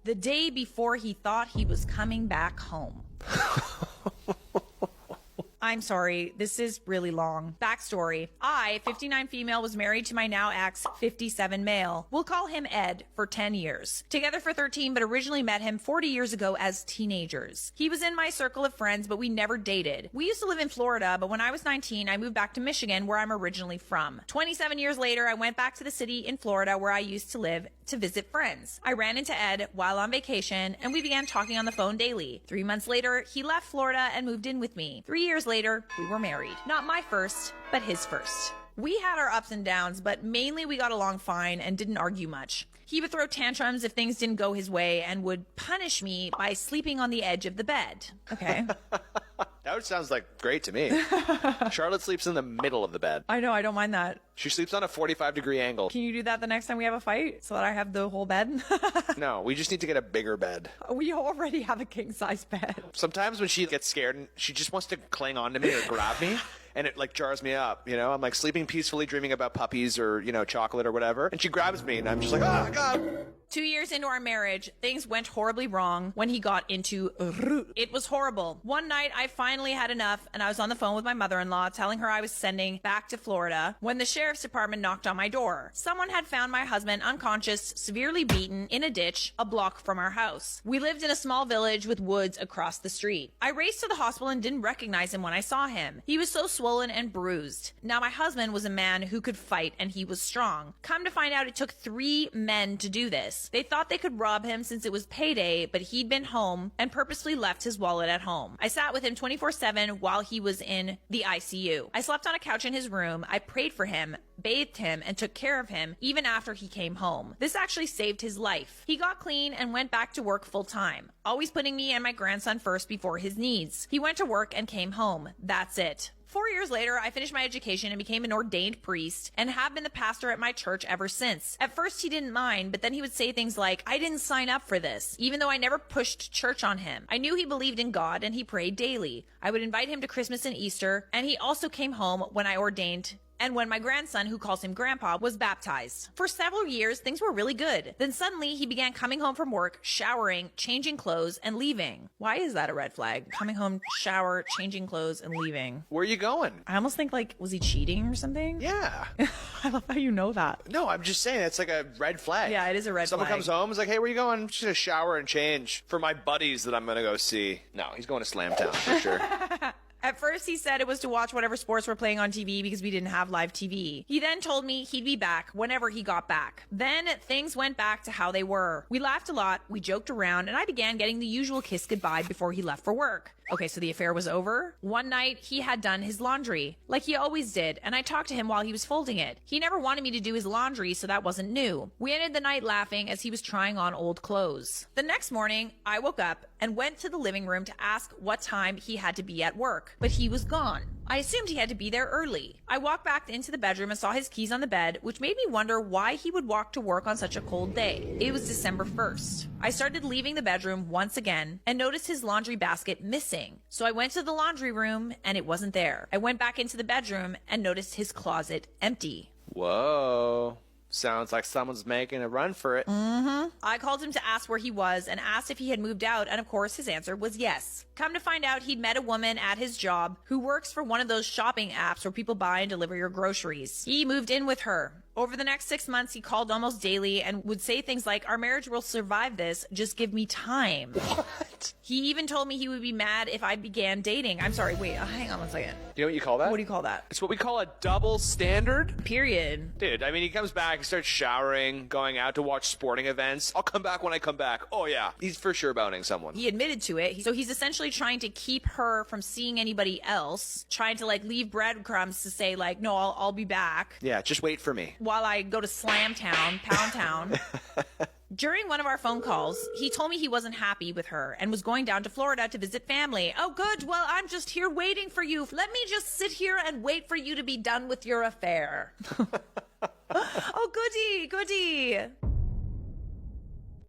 the day before he thought he was coming back home. I'm sorry, this is really long. Backstory. I, 59 female, was married to my now ex, 57 male. We'll call him Ed, for 10 years. Together for 13, but originally met him 40 years ago as teenagers. He was in my circle of friends, but we never dated. We used to live in Florida, but when I was 19, I moved back to Michigan, where I'm originally from. 27 years later, I went back to the city in Florida, where I used to live, to visit friends. I ran into Ed while on vacation, and we began talking on the phone daily. 3 months later, he left Florida and moved in with me. 3 years later, we were married. Not my first, but his first. We had our ups and downs, but mainly we got along fine and didn't argue much. He would throw tantrums if things didn't go his way and would punish me by sleeping on the edge of the bed. Okay. That sounds like great to me. Charlotte sleeps in the middle of the bed. I know, I don't mind that. She sleeps on a 45-degree angle. Can you do that the next time we have a fight so that I have the whole bed? No, we just need to get a bigger bed. We already have a king-size bed. Sometimes when she gets scared and she just wants to cling on to me or grab me, and it like jars me up, you know? I'm like sleeping peacefully, dreaming about puppies or, you know, chocolate or whatever. And she grabs me and I'm just like, oh my God. 2 years into our marriage, things went horribly wrong when he got into root. It was horrible. One night, I finally had enough, and I was on the phone with my mother-in-law telling her I was sending back to Florida when the sheriff's department knocked on my door. Someone had found my husband unconscious, severely beaten, in a ditch a block from our house. We lived in a small village with woods across the street. I raced to the hospital and didn't recognize him when I saw him. He was so swollen and bruised. Now, my husband was a man who could fight, and he was strong. Come to find out, it took 3 men to do this. They thought they could rob him since it was payday, but he'd been home and purposely left his wallet at home. I sat with him 24/7 while he was in the ICU. I slept on a couch in his room. I prayed for him, bathed him, and took care of him even after he came home. This actually saved his life. He got clean and went back to work full time, always putting me and my grandson first before his needs. He went to work and came home. That's it. 4 years later, I finished my education and became an ordained priest and have been the pastor at my church ever since. At first, he didn't mind, but then he would say things like, I didn't sign up for this, even though I never pushed church on him. I knew he believed in God and he prayed daily. I would invite him to Christmas and Easter, and he also came home when I ordained and when my grandson, who calls him Grandpa, was baptized. For several years, things were really good. Then suddenly, he began coming home from work, showering, changing clothes, and leaving. Why is that a red flag? Coming home, shower, changing clothes, and leaving. Where are you going? I almost think, like, was he cheating or something? Yeah. I love how you know that. No, I'm just saying, it's like a red flag. Yeah, it is a red Someone flag. comes home, is like, hey, where you going? I'm just gonna shower and change for my buddies that I'm gonna go see. No, he's going to Slamtown for sure. At first, he said it was to watch whatever sports were playing on TV because we didn't have live TV. He then told me he'd be back whenever he got back. Then things went back to how they were. We laughed a lot, we joked around, and I began getting the usual kiss goodbye before he left for work. Okay, so the affair was over. One night, he had done his laundry, like he always did, and I talked to him while he was folding it. He never wanted me to do his laundry, so that wasn't new. We ended the night laughing as he was trying on old clothes. The next morning, I woke up and went to the living room to ask what time he had to be at work, but he was gone. I assumed he had to be there early. I walked back into the bedroom and saw his keys on the bed, which made me wonder why he would walk to work on such a cold day. It was December 1st. I started leaving the bedroom once again and noticed his laundry basket missing. So I went to the laundry room and it wasn't there. I went back into the bedroom and noticed his closet empty. Whoa. Sounds like someone's making a run for it. I called him to ask where he was and asked if he had moved out, and of course his answer was yes. Come to find out, he'd met a woman at his job who works for one of those shopping apps where people buy and deliver your groceries. He moved in with her. Over the next 6 months, he called almost daily and would say things like, our marriage will survive this, just give me time. What? He even told me he would be mad if I began dating. I'm sorry, wait, hang on one second. You know what you call that? What do you call that? It's what we call a double standard. Period. Dude, I mean, he comes back, he starts showering, going out to watch sporting events. I'll come back when I come back. Oh, yeah. He's for sure boning someone. He admitted to it. So he's essentially trying to keep her from seeing anybody else, trying to like leave breadcrumbs to say like, no, I'll be back. Yeah, just wait for me. While I go to Slamtown, Pound Town. During one of our phone calls, he told me he wasn't happy with her and was going down to Florida to visit family. Oh, good. Well, I'm just here waiting for you. Let me just sit here and wait for you to be done with your affair. Oh, goody, goody.